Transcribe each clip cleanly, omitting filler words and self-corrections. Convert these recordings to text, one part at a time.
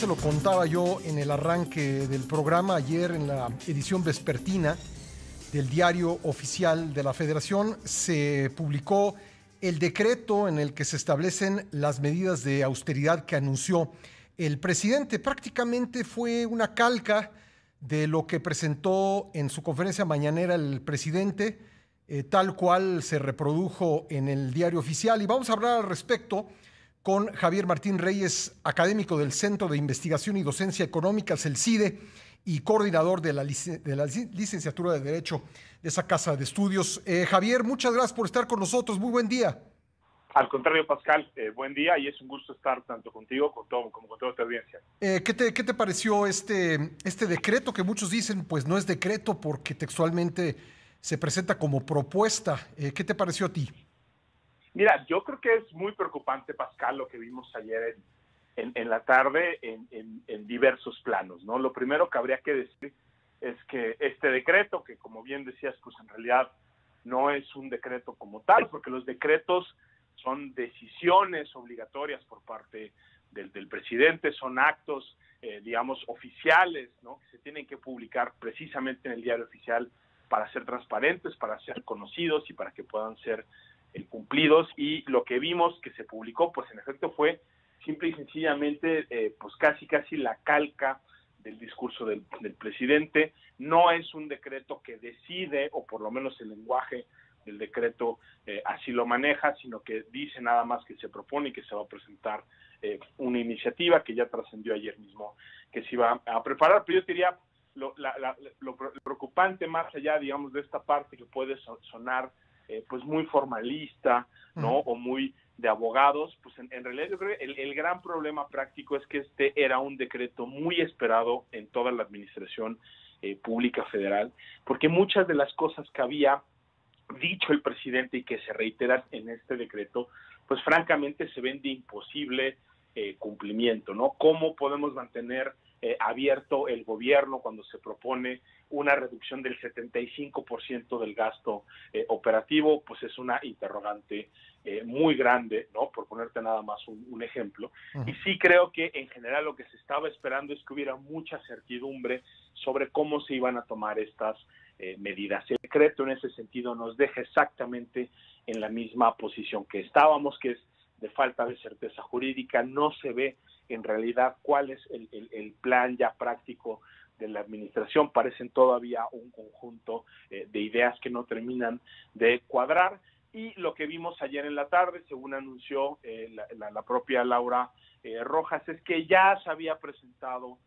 se lo contaba yo en el arranque del programa ayer en la edición vespertina del Diario Oficial de la Federación. Se publicó el decreto en el que se establecen las medidas de austeridad que anunció el presidente. Prácticamente fue una calca de lo que presentó en su conferencia mañanera el presidente, tal cual se reprodujo en el Diario Oficial. Y vamos a hablar al respecto con Javier Martín Reyes, académico del Centro de Investigación y Docencia Económicas, el CIDE, y coordinador de la licenciatura de Derecho de esa casa de estudios. Javier, muchas gracias por estar con nosotros. Muy buen día. Al contrario, Pascal, buen día, y es un gusto estar tanto contigo como con toda tu audiencia. ¿Qué te pareció este decreto que muchos dicen pues no es decreto porque textualmente se presenta como propuesta? ¿Qué te pareció a ti? Mira, yo creo que es muy preocupante, Pascal, lo que vimos ayer en la tarde en diversos planos, ¿no? Lo primero que habría que decir es que este decreto, que como bien decías, pues en realidad no es un decreto como tal, porque los decretos son decisiones obligatorias por parte del presidente, son actos, digamos, oficiales, ¿no? Que se tienen que publicar precisamente en el Diario Oficial para ser transparentes, para ser conocidos y para que puedan ser cumplidos. Y lo que vimos que se publicó, pues en efecto fue simple y sencillamente, pues casi la calca del discurso del presidente. No es un decreto que decide, o por lo menos el lenguaje del decreto así lo maneja, sino que dice nada más que se propone y que se va a presentar una iniciativa que ya trascendió ayer mismo, que se iba a preparar. Pero yo diría, lo preocupante, más allá, digamos, de esta parte que puede sonar pues muy formalista, ¿no? O muy de abogados, pues en realidad yo creo que el gran problema práctico es que este era un decreto muy esperado en toda la administración pública federal, porque muchas de las cosas que había dicho el presidente y que se reiteran en este decreto, pues francamente se ven de imposible cumplimiento, ¿no? ¿Cómo podemos mantener abierto el gobierno cuando se propone una reducción del 75% del gasto operativo? Pues es una interrogante muy grande, ¿no? Por ponerte nada más un ejemplo. Y sí creo que en general lo que se estaba esperando es que hubiera mucha certidumbre sobre cómo se iban a tomar estas medidas. El decreto en ese sentido nos deja exactamente en la misma posición que estábamos, que es de falta de certeza jurídica. No se ve en realidad cuál es el plan ya práctico de la administración. Parecen todavía un conjunto de ideas que no terminan de cuadrar. Y lo que vimos ayer en la tarde, según anunció la propia Laura Rojas, es que ya se había presentado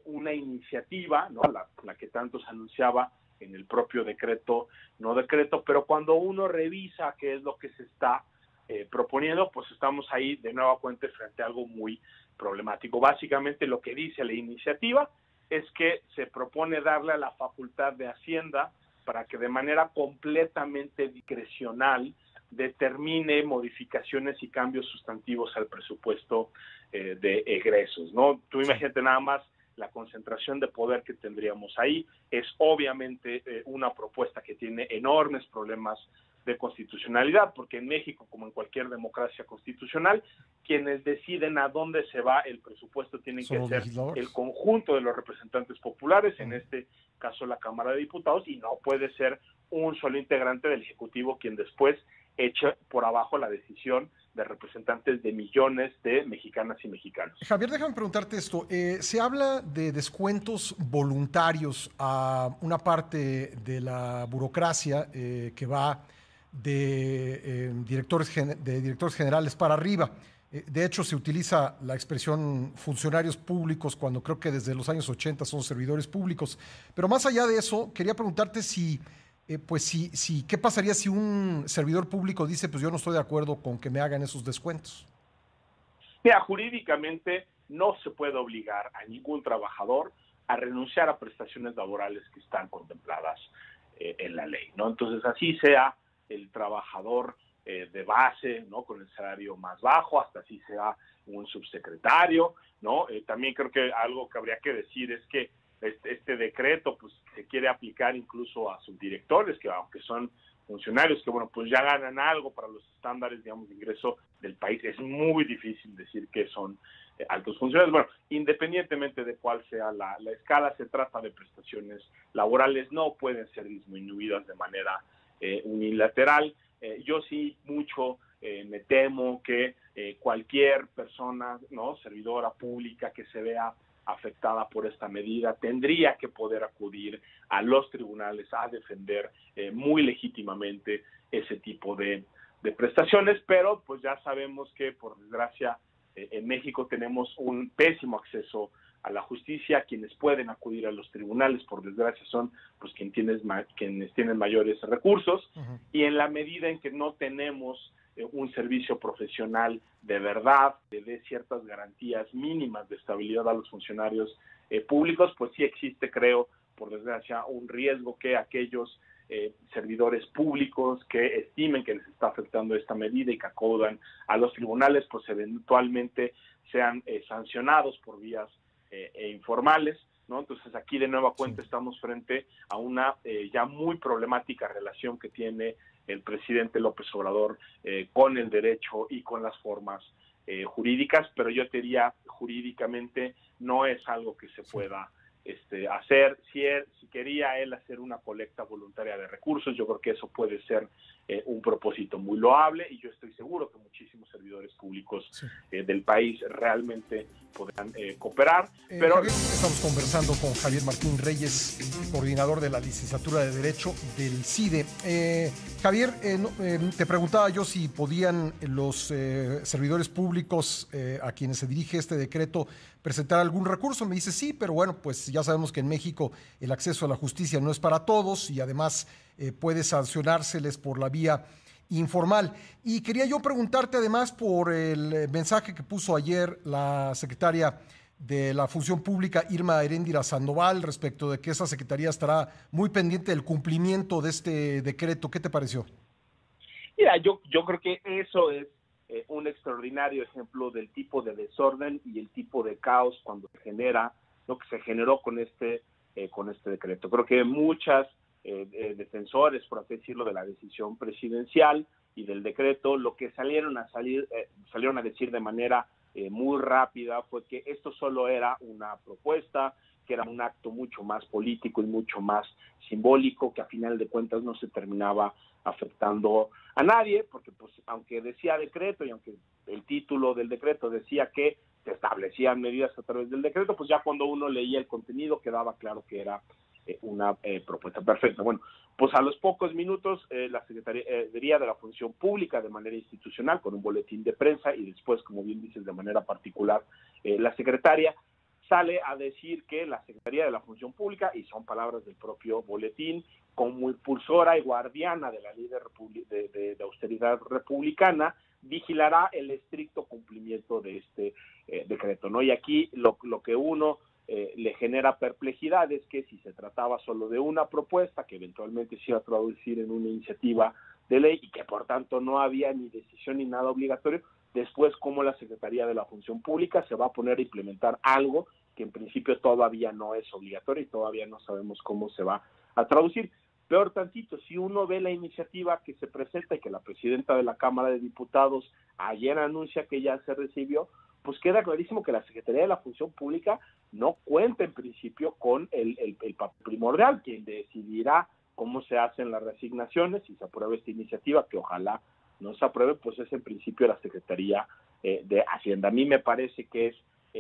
una iniciativa, ¿no? La que tanto se anunciaba en el propio decreto, pero cuando uno revisa qué es lo que se está proponiendo, pues estamos ahí de nueva cuenta frente a algo muy problemático. Básicamente lo que dice la iniciativa es que se propone darle a la facultad de Hacienda para que de manera completamente discrecional determine modificaciones y cambios sustantivos al presupuesto de egresos, ¿no? Tú imagínate nada más la concentración de poder que tendríamos ahí. Es obviamente una propuesta que tiene enormes problemas de constitucionalidad, porque en México, como en cualquier democracia constitucional, quienes deciden a dónde se va el presupuesto tienen que ser el conjunto de los representantes populares, en este caso la Cámara de Diputados, y no puede ser un solo integrante del Ejecutivo quien después eche por abajo la decisión de representantes de millones de mexicanas y mexicanos. Javier, déjame preguntarte esto. Se habla de descuentos voluntarios a una parte de la burocracia que va de directores generales para arriba. De hecho, se utiliza la expresión funcionarios públicos cuando creo que desde los años 80 son servidores públicos. Pero más allá de eso, quería preguntarte ¿qué pasaría si un servidor público dice, pues yo no estoy de acuerdo con que me hagan esos descuentos? Mira, jurídicamente no se puede obligar a ningún trabajador a renunciar a prestaciones laborales que están contempladas en la ley, ¿no? Entonces, así sea el trabajador de base, ¿no? Con el salario más bajo, hasta así sea un subsecretario, ¿no? También creo que algo que habría que decir es que este decreto pues se quiere aplicar incluso a subdirectores, que aunque son funcionarios que, bueno, pues ya ganan algo para los estándares, digamos, de ingreso del país. Es muy difícil decir que son altos funcionarios. Bueno, independientemente de cuál sea la escala, se trata de prestaciones laborales, no pueden ser disminuidas de manera unilateral. Yo sí mucho me temo que cualquier persona, ¿no?, servidora pública que se vea afectada por esta medida tendría que poder acudir a los tribunales a defender muy legítimamente ese tipo de prestaciones, pero pues ya sabemos que por desgracia en México tenemos un pésimo acceso a la justicia. Quienes pueden acudir a los tribunales, por desgracia, son pues quienes tienen mayores recursos, y en la medida en que no tenemos un servicio profesional de verdad, que dé ciertas garantías mínimas de estabilidad a los funcionarios públicos, pues sí existe, creo, por desgracia, un riesgo que aquellos servidores públicos que estimen que les está afectando esta medida y que acudan a los tribunales, pues eventualmente sean sancionados por vías informales, ¿no? Entonces aquí de nueva cuenta estamos frente a una ya muy problemática relación que tiene el presidente López Obrador con el derecho y con las formas jurídicas, pero yo te diría, jurídicamente no es algo que se pueda hacer. Si quería él hacer una colecta voluntaria de recursos, yo creo que eso puede ser un propósito muy loable, y yo estoy seguro que muchísimos servidores públicos del país realmente podrán cooperar. Pero Javier, estamos conversando con Javier Martín Reyes, coordinador de la licenciatura de Derecho del CIDE. Javier, te preguntaba yo si podían los servidores públicos a quienes se dirige este decreto presentar algún recurso. Me dice sí, pero bueno, pues ya sabemos que en México el acceso a la justicia no es para todos, y además puede sancionárseles por la vía informal. Y quería yo preguntarte además por el mensaje que puso ayer la secretaria de la Función Pública, Irma Heréndira Sandoval, respecto de que esa secretaría estará muy pendiente del cumplimiento de este decreto. ¿Qué te pareció? Mira, yo creo que eso es un extraordinario ejemplo del tipo de desorden y el tipo de caos cuando se genera lo que se generó con este decreto. Creo que muchas defensores, por así decirlo, de la decisión presidencial y del decreto, lo que salieron a decir de manera muy rápida fue que esto solo era una propuesta, que era un acto mucho más político y mucho más simbólico, que a final de cuentas no se terminaba afectando a nadie, porque pues aunque decía decreto y aunque el título del decreto decía que se establecían medidas a través del decreto, pues ya cuando uno leía el contenido quedaba claro que era una propuesta perfecta. Bueno, pues a los pocos minutos la Secretaría de la Función Pública, de manera institucional, con un boletín de prensa, y después, como bien dices, de manera particular, la secretaria sale a decir que la Secretaría de la Función Pública, y son palabras del propio boletín, como impulsora y guardiana de la ley de austeridad republicana, vigilará el estricto cumplimiento de este decreto, ¿no? Y aquí lo que uno le genera perplejidad es que si se trataba solo de una propuesta que eventualmente se iba a traducir en una iniciativa de ley y que por tanto no había ni decisión ni nada obligatorio, después cómo la Secretaría de la Función Pública se va a poner a implementar algo que en principio todavía no es obligatorio y todavía no sabemos cómo se va a traducir. Peor tantito, si uno ve la iniciativa que se presenta y que la presidenta de la Cámara de Diputados ayer anuncia que ya se recibió, pues queda clarísimo que la Secretaría de la Función Pública no cuenta en principio con el papel primordial. Quien decidirá cómo se hacen las reasignaciones, si se aprueba esta iniciativa, que ojalá no se apruebe, pues es en principio la Secretaría de Hacienda. A mí me parece que es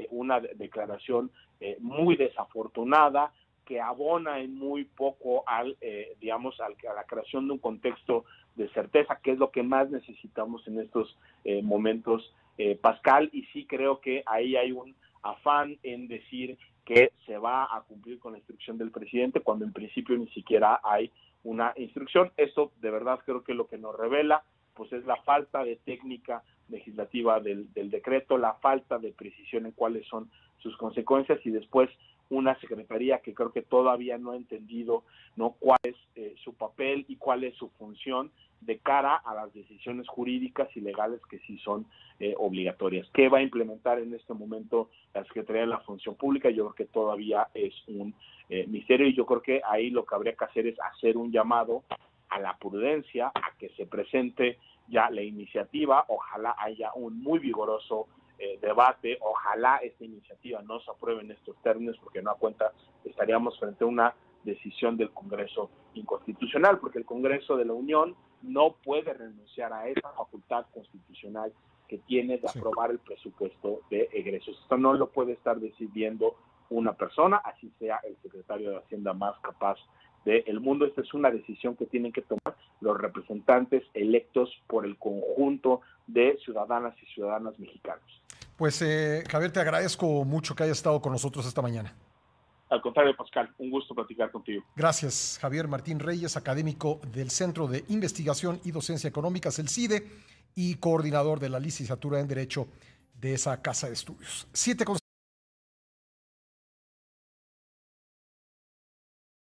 una declaración muy desafortunada, que abona en muy poco a la creación de un contexto de certeza, que es lo que más necesitamos en estos momentos, Pascal, y sí creo que ahí hay un afán en decir que se va a cumplir con la instrucción del presidente, cuando en principio ni siquiera hay una instrucción. Esto de verdad creo que lo que nos revela pues es la falta de técnica legislativa del decreto, la falta de precisión en cuáles son sus consecuencias, y después una secretaría que creo que todavía no ha entendido, ¿no?, cuál es su papel y cuál es su función de cara a las decisiones jurídicas y legales que sí son obligatorias. ¿Qué va a implementar en este momento la Secretaría de la Función Pública? Yo creo que todavía es un misterio, y yo creo que ahí lo que habría que hacer es hacer un llamado a la prudencia, a que se presente ya la iniciativa. Ojalá haya un muy vigoroso debate, ojalá esta iniciativa no se apruebe en estos términos, porque no a cuenta estaríamos frente a una decisión del Congreso inconstitucional, porque el Congreso de la Unión no puede renunciar a esa facultad constitucional que tiene de aprobar el presupuesto de egresos. Esto no lo puede estar decidiendo una persona, así sea el secretario de Hacienda más capaz del mundo. Esta es una decisión que tienen que tomar los representantes electos por el conjunto de ciudadanas y ciudadanos mexicanos. Pues Javier, te agradezco mucho que hayas estado con nosotros esta mañana. Al contrario, Pascal, un gusto platicar contigo. Gracias, Javier Martín Reyes, académico del Centro de Investigación y Docencia Económicas, el CIDE, y coordinador de la licenciatura en Derecho de esa casa de estudios. 7